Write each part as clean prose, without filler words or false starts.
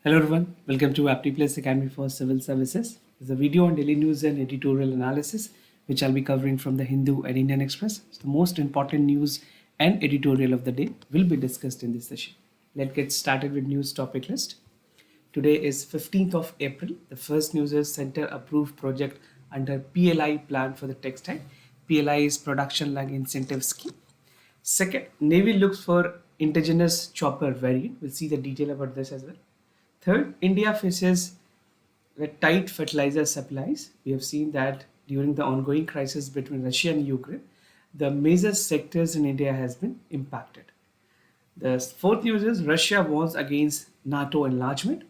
Hello everyone, welcome to Apti Plus Academy for Civil Services. This is a video on daily news and editorial analysis, which I'll be covering from the Hindu and Indian Express. So the most important news and editorial of the day will be discussed in this session. Let's get started with news topic list. Today is 15th of April. The first news is Center approved project under PLI plan for the textile. PLI is Production Lag Incentive Scheme. Second, Navy looks for indigenous chopper variant. We'll see the detail about this as well. Third, India faces tight fertilizer supplies. We have seen that during the ongoing crisis between Russia and Ukraine, the major sectors in India has been impacted. The fourth news is Russia warns against NATO enlargement.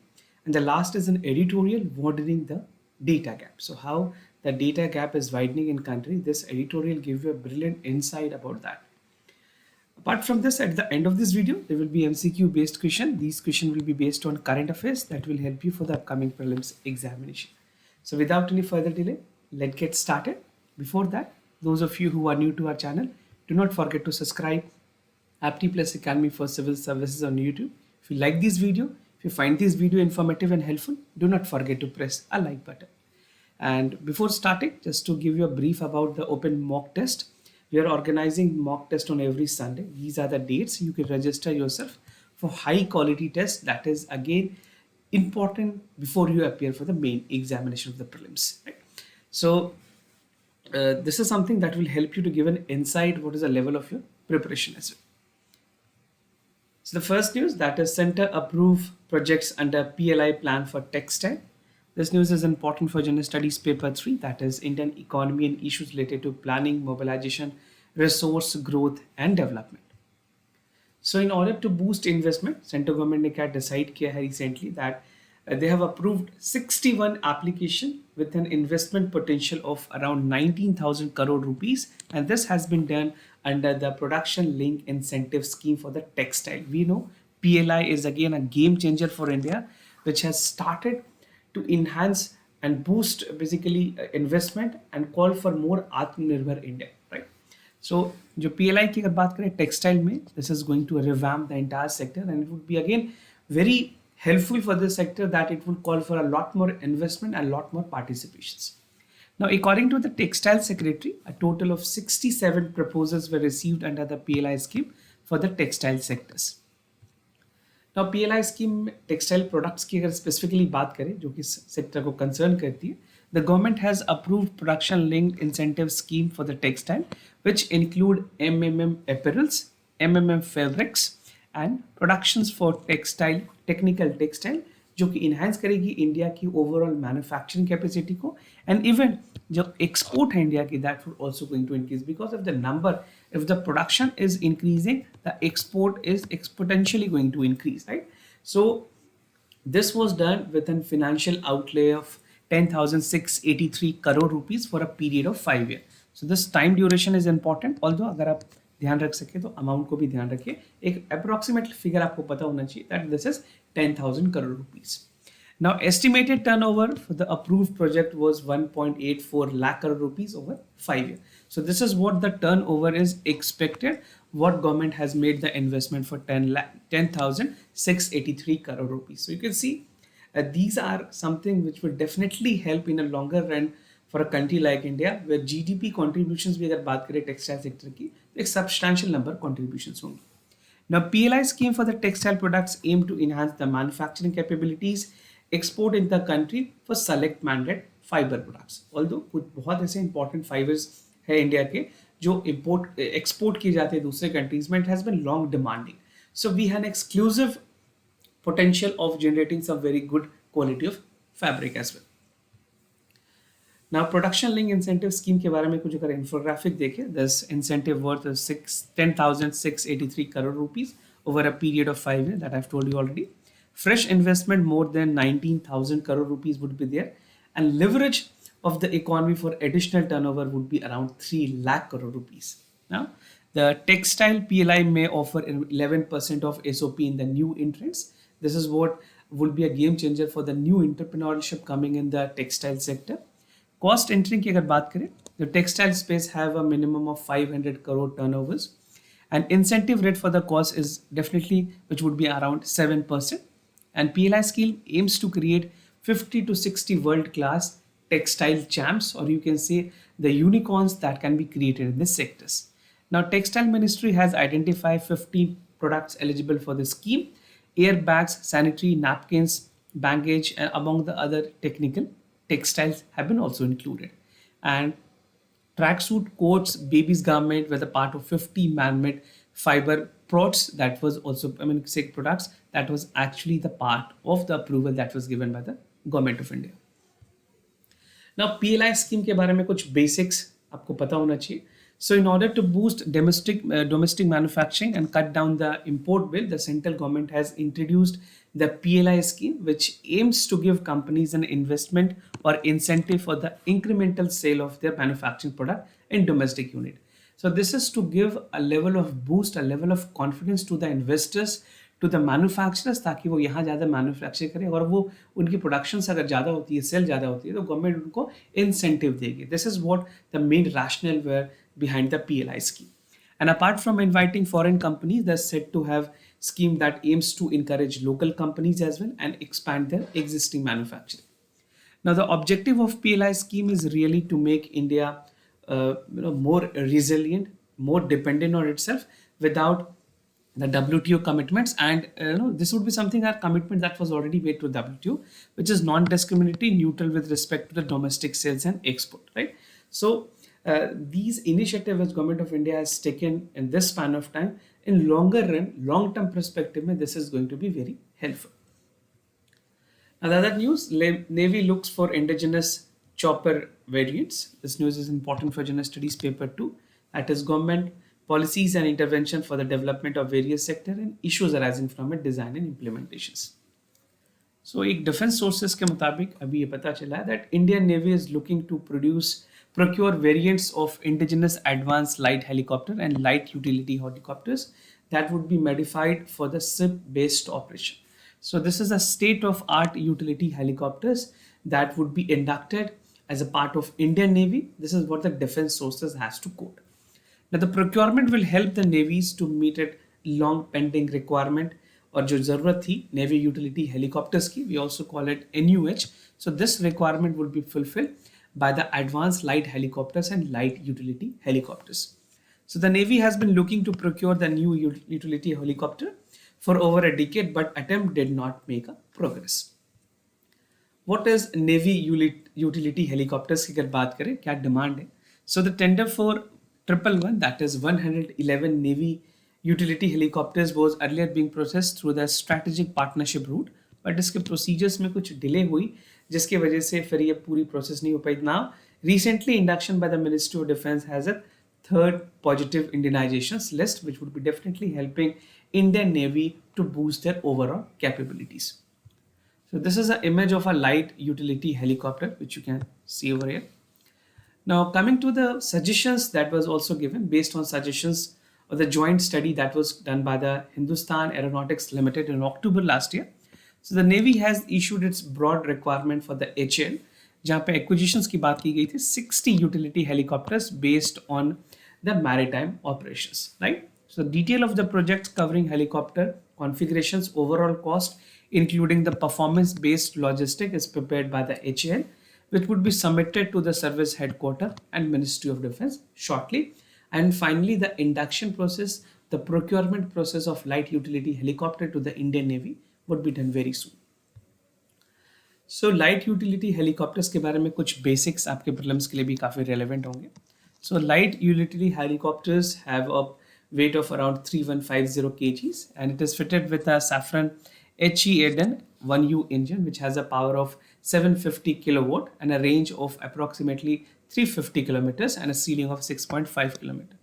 And the last is an editorial widening the data gap. So how the data gap is widening in country, this editorial gives you a brilliant insight about that. Apart from this, at the end of this video, there will be MCQ based question. These questions will be based on current affairs that will help you for the upcoming prelims examination. So without any further delay, let's get started. Before that, those of you who are new to our channel, do not forget to subscribe Apti Plus Academy for Civil Services on YouTube. If you like this video, if you find this video informative and helpful, do not forget to press a like button. And before starting, just to give you a brief about the open mock test, we are organizing mock test on every Sunday. These are the dates. You can register yourself for high quality test. That is again important before you appear for the main examination of the prelims. Right? So this is something that will help you to give an insight what is the level of your preparation as well. So the first news, that is Center approve projects under PLI plan for textile. This news is important for General Studies Paper 3, that is Indian economy and issues related to planning, mobilization, resource growth and development. So in order to boost investment, Central Government ने क्या decide किया है recently that they have approved 61 application with an investment potential of around 19,000 crore rupees, and this has been done under the production link incentive scheme for the textile. We know PLI is again a game changer for India, which has started to enhance and boost basically investment and call for more Atmanirbhar India, right? So, जो PLI की अगर बात करें textile में, this is going to revamp the entire sector, and it would be again very helpful for this sector that it will call for a lot more investment and a lot more participations. Now, according to the Textile Secretary, a total of 67 proposals were received under the PLI scheme for the textile sectors. Now PLI scheme textile products की अगर specifically बात करें जो कि sector को concern करती है, the government has approved production linked incentive scheme for the textile, which include MMM apparels, MMM fabrics and productions for textile, technical textile, जो कि enhance करेगी इंडिया की overall manufacturing capacity को, and even जो export है India की, that would also going to increase because of the number. If the production is increasing, the export is exponentially going to increase, right? So this was done with a financial outlay of 10,683 crore rupees for a period of 5 years. So this time duration is important. Although अगर आप ध्यान रख सके तो amount को भी ध्यान रखिए. एक approximate figure आपको पता होना चाहिए that this is 10,000 crore rupees. Now estimated turnover for the approved project was 1.84 lakh crore rupees over 5 years. So this is what the turnover is expected, what government has made the investment for 10,683 crore rupees. So you can see these are something which will definitely help in a longer run for a country like India, where GDP contributions भी अगर बात करें textile sector की, एक substantial number contributions होंगी. Now PLI scheme for the textile products aim to enhance the manufacturing capabilities, export in the country for select mandate fiber products. Although कुछ बहुत ऐसे important fibers है इंडिया के जो import export किए जाते हैं दूसरे countries में, it has been long demanding. So we have an exclusive potential of generating some very good quality of fabric as well. Now production link incentive scheme के बारे में कुछ अगर infographic देखें, this incentive worth is 10,683 crore rupees over a period of 5 years that I've told you already. Fresh investment more than 19,000 crore rupees would be there, and leverage of the economy for additional turnover would be around 3 lakh crore rupees. Now the textile PLI may offer 11% of SOP in the new entrants. This is what would be a game changer for the new entrepreneurship coming in the textile sector. Cost entry की अगर बात करें, the textile space have a minimum of 500 crore turnovers, and incentive rate for the cost is definitely which would be around 7%. And PLI scheme aims to create 50 to 60 world-class textile champs, or you can say the unicorns that can be created in these sectors. Now, Textile Ministry has identified 15 products eligible for the scheme: airbags, sanitary napkins, baggage, and among the other technical textiles have been also included. And tracksuit, coats, baby's garment were the part of 50 man-made fiber products that was also, say products that was actually the part of the approval that was given by the government of India. Now PLI scheme के बारे में कुछ basics आपको पता होना चाहिए. So in order to boost domestic manufacturing and cut down the import bill, the central government has introduced the PLI scheme, which aims to give companies an investment or incentive for the incremental sale of their manufacturing product in domestic unit. So this is to give a level of boost, a level of confidence to the investors, to the manufacturers, ताकि वो यहाँ ज़्यादा manufacture करें और वो उनकी productions अगर ज़्यादा होती है, सेल ज़्यादा होती है, तो गवर्नमेंट उनको इंसेंटिव देगी. This is what the main rationale were behind the PLI scheme. And apart from inviting foreign companies, they're said to have scheme that aims to encourage local companies as well and expand their existing manufacturing. Now, the objective of PLI scheme is really to make India more resilient, more dependent on itself without the WTO commitments, and this would be something, our commitment that was already made to WTO, which is non-discriminatory, neutral with respect to the domestic sales and export, right? So these initiatives which government of India has taken in this span of time, in longer run, long-term perspective, this is going to be very helpful. Another news, Navy looks for indigenous chopper variants. This news is important for General Studies paper 2. That is government policies and intervention for the development of various sectors and issues arising from it, design and implementations. So एक defence sources के मुताबिक अभी ये पता चला है that Indian Navy is looking to procure variants of indigenous advanced light helicopter and light utility helicopters that would be modified for the ship-based operation. So this is a state-of-art utility helicopters that would be inducted as a part of Indian Navy. This is what the defense sources has to quote. Now the procurement will help the navies to meet a long pending requirement, और जो ज़रूरत थी Navy utility helicopters की, we also call it NUH. So this requirement will be fulfilled by the advanced light helicopters and light utility helicopters. So the Navy has been looking to procure the new utility helicopter for over a decade, but attempt did not make a progress. What is Navy utility helicopters की अगर बात करें, क्या demand है? So the tender for 111, that is 111 Navy utility helicopters was earlier being processed through the strategic partnership route, but इसके procedures में कुछ delay हुई जिसकी वजह से फिर ये पूरी प्रोसेस नहीं हो पाई. Now recently induction by the Ministry of Defense has a third positive Indianizations list, which would be definitely helping Indian Navy to boost their overall capabilities. So this is an image of a light utility helicopter which you can see over here. Now coming to the suggestions that was also given based on suggestions of the joint study that was done by the Hindustan Aeronautics Limited in October last year. So the Navy has issued its broad requirement for the HL, जहाँ पे acquisitions की बात की गई थी 60 utility helicopters based on the maritime operations, right? So the detail of the projects covering helicopter configurations, overall cost, including the performance-based logistic, is prepared by the HL, which would be submitted to the service headquarters and Ministry of Defense shortly. And finally, the induction process, the procurement process of light utility helicopter to the Indian Navy would be done very soon. So light utility helicopters के बारे में कुछ basics आपके prelims के लिए भी काफ़ी relevant होंगे. So light utility helicopters have a weight of around 3150 kgs and it is fitted with a Safran HE Eden 1U engine which has a power of 750 kilowatt and a range of approximately 350 kilometers and a ceiling of 6.5 kilometers.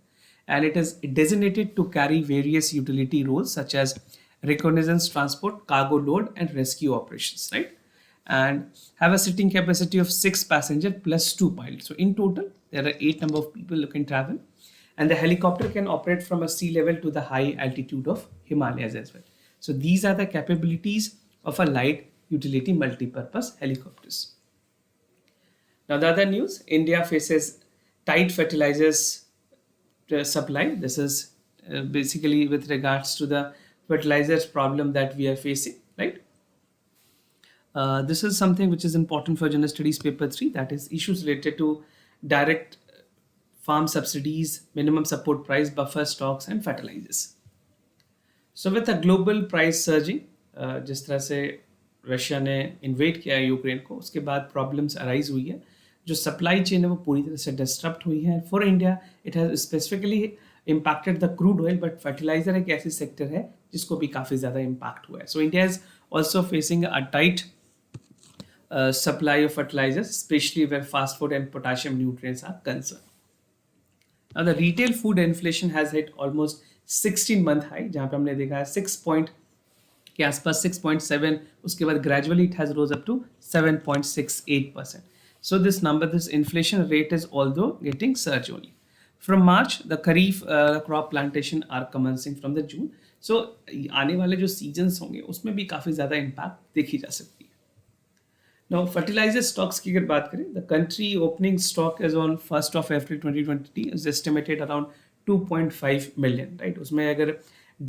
And it is designated to carry various utility roles such as reconnaissance transport, cargo load and rescue operations, right? And have a sitting capacity of 6 passengers plus 2 pilots. So in total, there are 8 number of people who can travel. And the helicopter can operate from a sea level to the high altitude of Himalayas as well. So these are the capabilities of a light utility multi-purpose helicopters. Now the other news, India faces tight fertilizers supply. This is basically with regards to the fertilizers problem that we are facing, right? This is something which is important for General Studies Paper 3, that is issues related to direct farm subsidies, minimum support price, buffer stocks and fertilizers. So with a global price surging, जिस तरह से Russia ने InvIT किया है Ukraine को, उसके बाद problems arise हुई है, जो सप्लाई चेन है वो पूरी तरह से डिस्टर्ब हुई है. For India it has specifically impacted the crude oil, but fertilizer एक ऐसी सेक्टर है जिसको भी काफ़ी ज़्यादा इम्पैक्ट हुआ है. So India is also facing a tight supply of fertilizers, especially where fast food and potassium nutrients are concerned. Now the retail food inflation has hit almost 16-month high, जहाँ पे हमने देखा है 6 point के आसपास 6.7, उसके बाद gradually it has rose up to 7.68%. So this number, this inflation rate is although getting surge only. From March, the Kharif crop plantation are commencing from the June. So आने वाले जो seasons होंगे उसमें भी काफ़ी ज़्यादा impact देखी जा सकती है. Now, fertilizer stocks की अगर बात करें, the country opening stock is on 1st of April 2020 is estimated around 2.5 million, right? उसमें अगर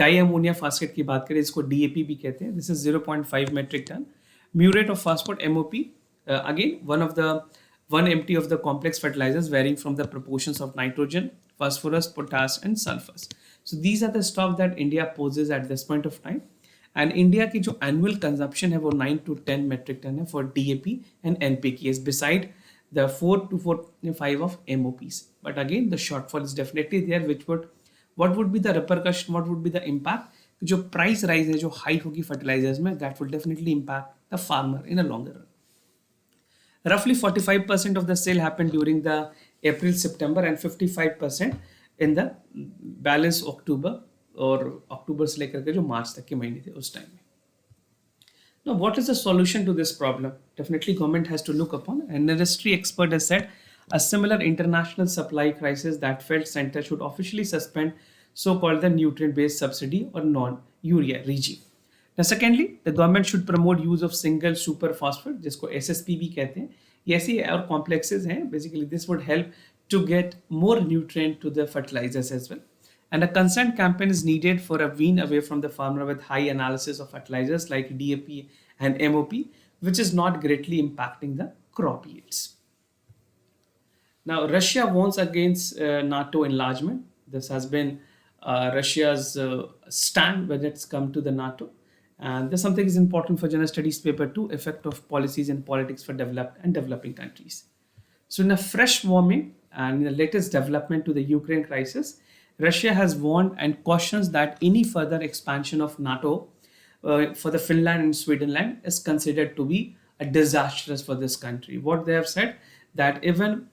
डाई अमोनिया फास्फेट की बात करें, इसको DAP भी कहते हैं. This is 0.5 metric ton. Muriate of phosphate MOP, again one MT of the complex fertilizers varying from the proportions of nitrogen, phosphorus, potash and sulfurs. So these are the stock that India possesses at this point of time. And India की जो annual consumption है वो 9 to 10 metric ton है for DAP and NPKs beside the 4 to 5 of MOPs. But again the shortfall is definitely there, which what would be the repercussion, what would be the impact? जो price rise है, जो hike होगी fertilisers में, that will definitely impact the farmer in a longer run. Roughly 45% of the sale happened during the April-September and 55% in the balance October और अक्टूबर से लेकर के जो मार्च तक के महीने थे उस टाइम में. Now, what is the solution to this problem? Definitely, government has to look upon. An industry expert has said a similar international supply crisis that felt center should officially suspend so-called the nutrient-based subsidy or non-urea regime. Now, secondly, the government should promote use of single super phosphate, जिसको SSP भी कहते हैं. ये ऐसी और complexes हैं. Basically, this would help to get more nutrient to the fertilizers as well. And a consent campaign is needed for a wean away from the farmer with high analysis of fertilizers like DAP and MOP, which is not greatly impacting the crop yields. Now, Russia warns against NATO enlargement. This has been Russia's stand when it's come to the NATO. And this something is important for General Studies Paper 2, effect of policies and politics for developed and developing countries. So in a fresh warming and in the latest development to the Ukraine crisis, Russia has warned and cautions that any further expansion of NATO for the Finland and Sweden land is considered to be a disastrous for this country. What they have said, that even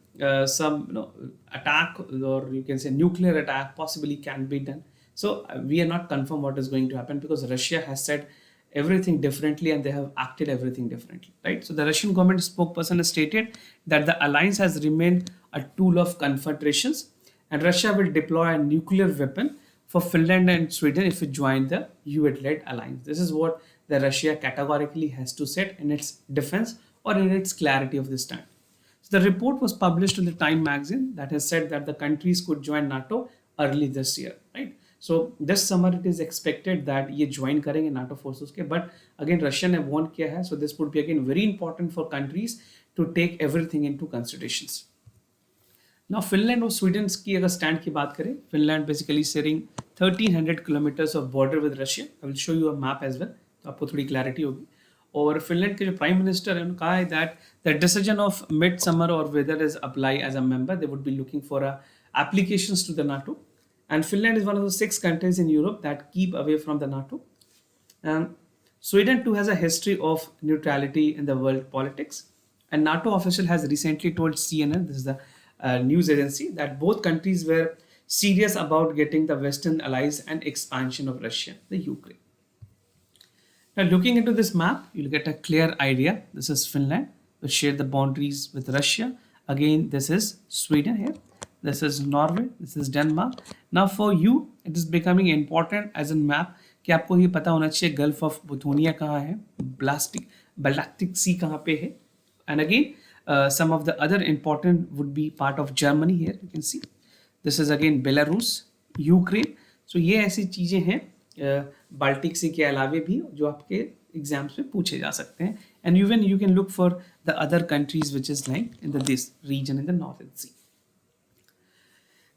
some attack, or you can say nuclear attack possibly can be done. So we are not confirmed what is going to happen, because Russia has said everything differently and they have acted everything differently, right? So the Russian government spokesperson has stated that the alliance has remained a tool of confrontations, and Russia will deploy a nuclear weapon for Finland and Sweden if it join the US-led alliance. This is what the Russia categorically has to set in its defense or in its clarity of this time. So the report was published in the Time magazine that has said that the countries could join NATO early this year, right? So this summer it is expected that ये join करेंगे NATO forces के, but again Russia ने warn किया है, so this would be again very important for countries to take everything into considerations. Now, Finland और Sweden की अगर stand की बात करें, Finland basically sharing 1300 kilometers of border with Russia. I will show you a map as well, तो आपको थोड़ी clarity होगी. और फिनलैंड के जो प्राइम मिनिस्टर है, उन्होंने कहा है that the decision of mid summer or whether is apply as a member, they would be looking for applications to the NATO. And Finland is one of the 6 countries in Europe that keep away from the NATO. And Sweden too has a history of neutrality in the world politics. And NATO official has recently told CNN, this is the news agency, that both countries were serious about getting the Western allies and expansion of Russia, the Ukraine. Now, looking into this map, you'll get a clear idea. This is Finland, which share the boundaries with Russia. Again, this is Sweden here. This is Norway. This is Denmark. Now, for you, it is becoming important as a map कि आपको ये पता होना चाहिए gulf of बुथोनिया कहाँ है, Baltic Sea कहाँ पे है. And again, some of the other important would be part of Germany here. You can see this is again Belarus, Ukraine. So ये ऐसी चीजें हैं बाल्टिक सी के अलावे भी जो आपके एग्जाम्स में पूछे जा सकते हैं and even you can look for the other countries which is lying in this region in the Northern Sea.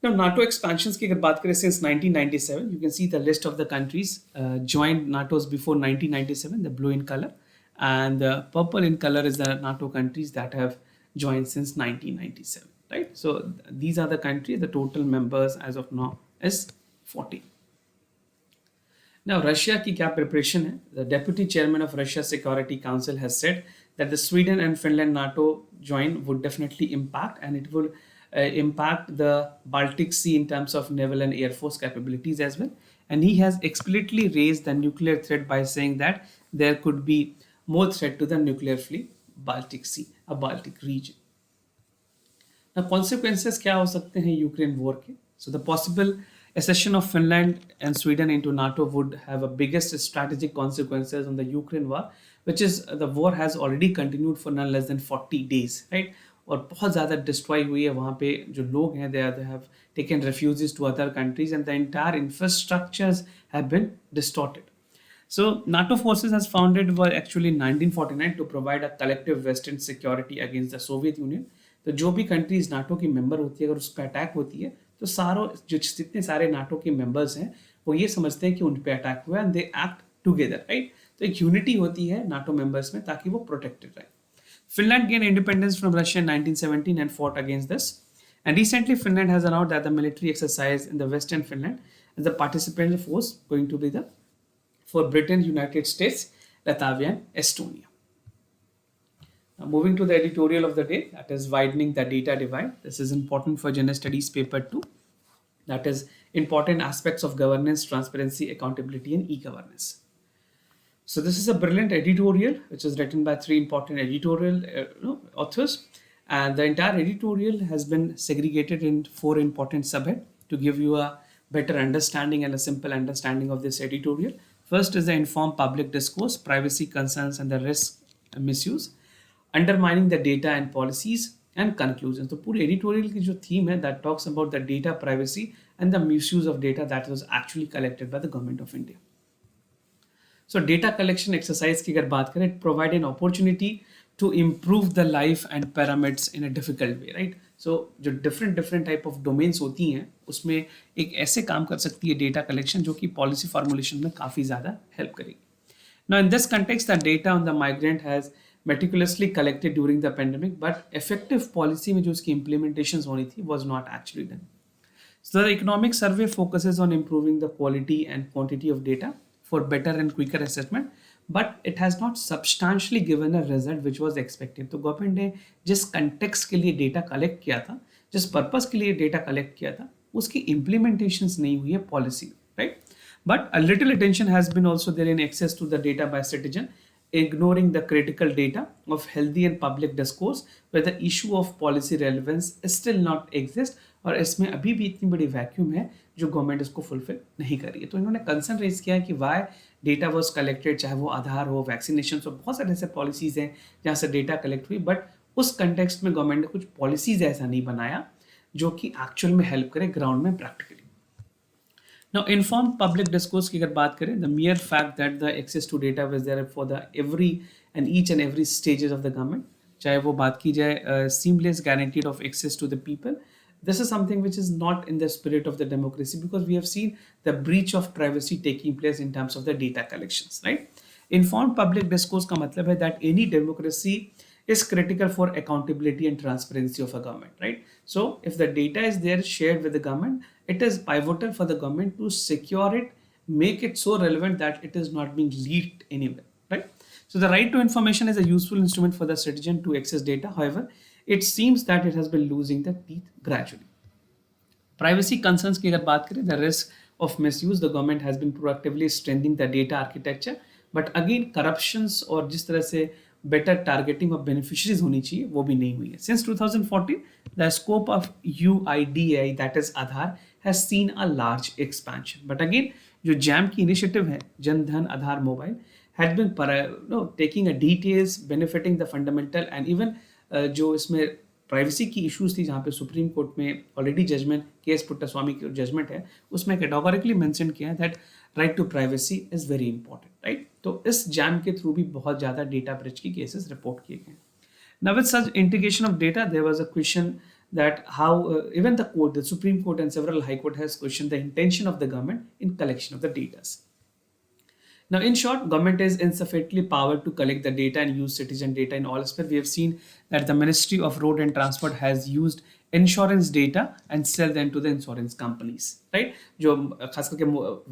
Now, NATO expansions की अगर बात करें since 1997, you can see the list of the countries joined NATO's before 1997, the blue in color, and the purple in color is the NATO countries that have joined since 1997, right? So these are the countries, the total members as of now is 14. Now, Russia की क्या preparation है? The Deputy Chairman of Russia Security Council has said that the Sweden and Finland NATO join would definitely impact, and it will impact the Baltic Sea in terms of naval and air force capabilities as well. And he has explicitly raised the nuclear threat by saying that there could be more threat to the nuclear fleet, Baltic Sea, a Baltic region. Now, consequences क्या हो सकते हैं Ukraine war के? So the possible accession of Finland and Sweden into NATO would have a biggest strategic consequences on the Ukraine war, which is the war has already continued for none less than 40 days, right? और बहुत ज़्यादा destroy हुई है वहाँ पे जो लोग हैं, they have taken refugees to other countries and the entire infrastructures have been distorted. So NATO forces as founded were actually in 1949 to provide a collective Western security against the Soviet Union. तो जो भी countries NATO की member होती है अगर उस पर attack होती है तो सारों जो जितने सारे नाटो के मेंबर्स हैं वो ये समझते हैं कि उन पे अटैक हुआ and they act together, right? तो एक यूनिटी होती है नाटो मेंबर्स में ताकि वो प्रोटेक्टेड रहे. Finland gained independence from Russia in 1917 and fought against this. And recently, Finland has announced that the military exercise in the Western Finland as the participant force going to be the for Britain, United States, Latvia, and Estonia. Now, moving to the editorial of the day, that is Widening the Data Divide. This is important for General Studies paper 2. That is important aspects of governance, transparency, accountability, and e-governance. So this is a brilliant editorial which is written by 3 important editorial authors, and the entire editorial has been segregated in 4 important subheads to give you a better understanding and a simple understanding of this editorial. First is the informed public discourse, privacy concerns and the risk and misuse, undermining the data and policies, and conclusions. तो पूरे editorial की जो theme है that talks about the data privacy and the misuse of data that was actually collected by the government of India. So data collection exercise की अगर बात करें, it provide an opportunity to improve the life and pyramids in a difficult way, right? So जो different type of domains होती हैं उसमें एक ऐसे काम कर सकती है data collection जो कि policy formulation में काफ़ी ज़्यादा help करेगी. Now in this context, the data on the migrant has meticulously collected during the pandemic, but effective policy में जो उसकी implementations होनी थी was not actually done. So the economic survey focuses on improving the quality and quantity of data for better and quicker assessment, but it has not substantially given a result which was expected. तो government ने जिस context के लिए data collect किया था, जिस purpose के लिए डेटा कलेक्ट किया था, उसकी इम्प्लीमेंटेशंस नहीं हुई है policy, right? But a little attention has been also there in access to the data by citizen, ignoring the critical data of healthy and public discourse where the issue of policy relevance still not exist, और इसमें अभी भी इतनी बड़ी vacuum है जो government इसको fulfil नहीं कर रही है. तो इन्होंने कंसर्न रेज किया है कि वाई डेटा वॉज कलेक्टेड, चाहे वो आधार हो, वैक्सीनेशन हो, बहुत सारे ऐसे पॉलिसीज़ हैं जहाँ से डेटा कलेक्ट हुई, बट उस कंटेक्स्ट में गवर्नमेंट ने कुछ पॉलिसीज़ ऐसा नहीं बनाया जो कि एक्चुअल में हेल्प करे ग्राउंड में practically. Now, informed public discourse की अगर बात करें, the mere fact that the access to data was there for the each and every stages of the government, चाहे वो बात की जाए seamless guaranteed of access to the people, this is something which is not in the spirit of the democracy because we have seen the breach of privacy taking place in terms of the data collections, right? Informed public discourse का मतलब है that any democracy is critical for accountability and transparency of a government, right? So if the data is there shared with the government, it is pivotal for the government to secure it, make it so relevant that it is not being leaked anywhere, right? So the right to information is a useful instrument for the citizen to access data. However, it seems that it has been losing the teeth gradually. Privacy concerns की अगर बात करें, the risk of misuse, the government has been proactively strengthening the data architecture, but again corruptions और जिस तरह से better targeting of beneficiaries होनी चाहिए वो भी नहीं हुई है. Since 2014, the scope of UIDAI, that is Aadhaar, has seen a large expansion. But again, जो JAM की initiative है, Jan Dhan Aadhaar Mobile, had been taking a details benefiting the fundamental and even जो इसमें privacy की issues थी, जहाँ पे supreme court में already judgment K S Puttaswamy की जजमेंट है, उसमें कैटेगोरिकली मेंशन किया है that right to privacy is very important, right. तो इस जैम के थ्रू भी बहुत ज़्यादा डेटा ब्रीच की केसेस रिपोर्ट किए गए। Now, with such integration of data, there was a question that how even the court, the Supreme Court and several High Court has questioned the intention of the government in collection of the data. Now, in short, government is insufficiently powered to collect the data and use citizen data in all aspects. We have seen that the Ministry of Road and Transport has used insurance data and sell them to the insurance companies, right? जो खास करके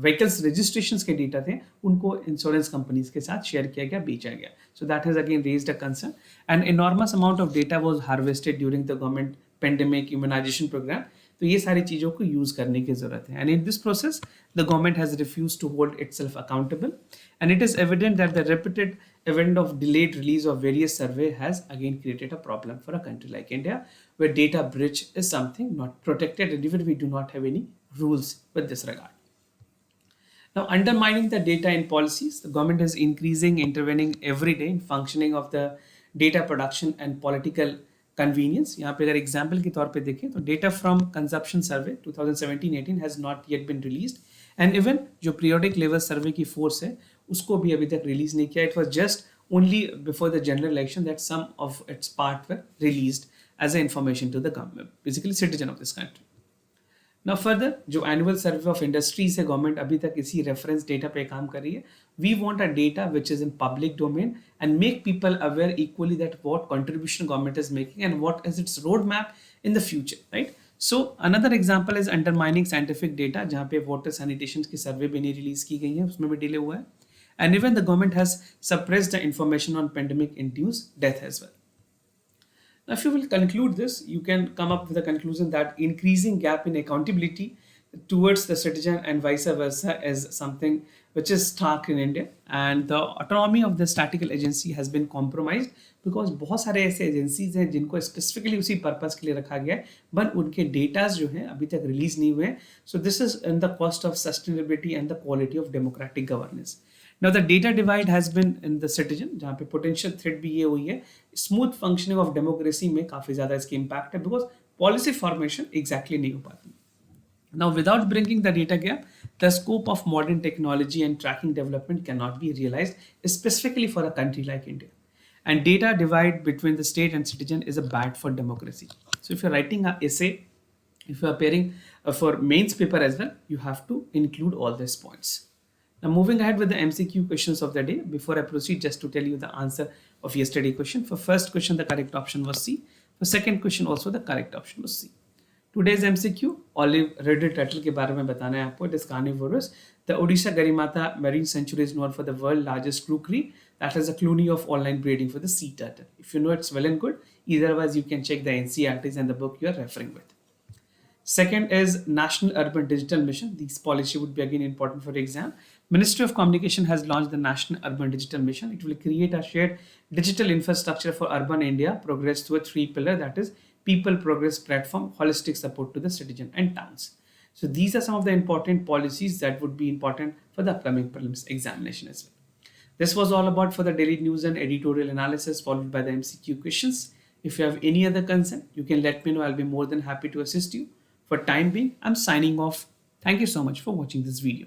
vehicles registrations के data थे, उनको insurance companies के साथ share किया गया, बेचा गया. So that has again raised a concern. An enormous amount of data was harvested during the government pandemic immunization program. तो ये सारी चीज़ों को यूज़ करने की ज़रूरत है. And in this process, the government has refused to hold itself accountable. And it is evident that the repeated event of delayed release of various survey has again created a problem for a country like India, where data breach is something not protected, and even we do not have any rules with this regard. Now, undermining the data in policies, the government is increasing, intervening every day in functioning of the data production and political convenience. यहाँ पे अगर example के तौर पे देखें तो data from consumption survey 2017-18 has not yet been released, and even जो periodic level survey की फोर्स है उसको भी अभी तक रिलीज नहीं किया. It was just only before the general election that some of its part were released as a information to the government, basically citizen of this country. Now further, जो annual survey of industries है, government अभी तक इसी reference data पे काम कर रही है. We want a data which is in public domain and make people aware equally that what contribution government is making and what is its road map in the future, right. So another example is undermining scientific data, जहाँ पे water sanitation की सर्वे भी नहीं release की गई है, उसमें भी डिले हुआ है. And even the government has suppressed the information on pandemic induced death as well. Now, if you will conclude this, you can come up with a conclusion that increasing gap in accountability towards the citizen and vice versa is something which is stark in India, and the autonomy of the statistical agency has been compromised because बहुत सारे ऐसे agencies हैं जिनको specifically उसी purpose के लिए रखा गया है, बट उनके डेटाज जो हैं अभी तक रिलीज नहीं हुए हैं. So this is in the cost of sustainability and the quality of democratic governance. Now the data divide has been in the citizen, जहाँ पे potential threat भी ये हुई है. Smooth functioning of democracy में काफ़ी ज़्यादा इसकी impact है because policy formation exactly नहीं हो पाती. Now without bringing the data gap, the scope of modern technology and tracking development cannot be realized, specifically for a country like India. And data divide between the state and citizen is a bad for democracy. So if you're writing an essay, if you're appearing for mains paper as well, you have to include all these points. Now moving ahead with the MCQ questions of the day, before I proceed, just to tell you the answer of yesterday question. For first question, the correct option was C. For second question also the correct option was C. Today's MCQ, olive redded turtle के बारे में बताना है आपको. It is carnivorous. The Odisha Garimata Marine Sanctuary is known for the world's largest crockery. That is a colony of online breeding for the sea turtle. If you know, it's well and good. Otherwise, you can check the NCERTs and the book you are referring with. Second is National Urban Digital Mission. This policy would be again important for exam. Ministry of Communication has launched the National Urban Digital Mission. It will create a shared digital infrastructure for urban India, progress through a three pillar, that is people, progress, platform, holistic support to the citizen and towns. So these are some of the important policies that would be important for the upcoming prelims examination as well. This was all about for the daily news and editorial analysis followed by the MCQ questions. If you have any other concern, you can let me know. I'll be more than happy to assist you. For time being, I'm signing off. Thank you so much for watching this video.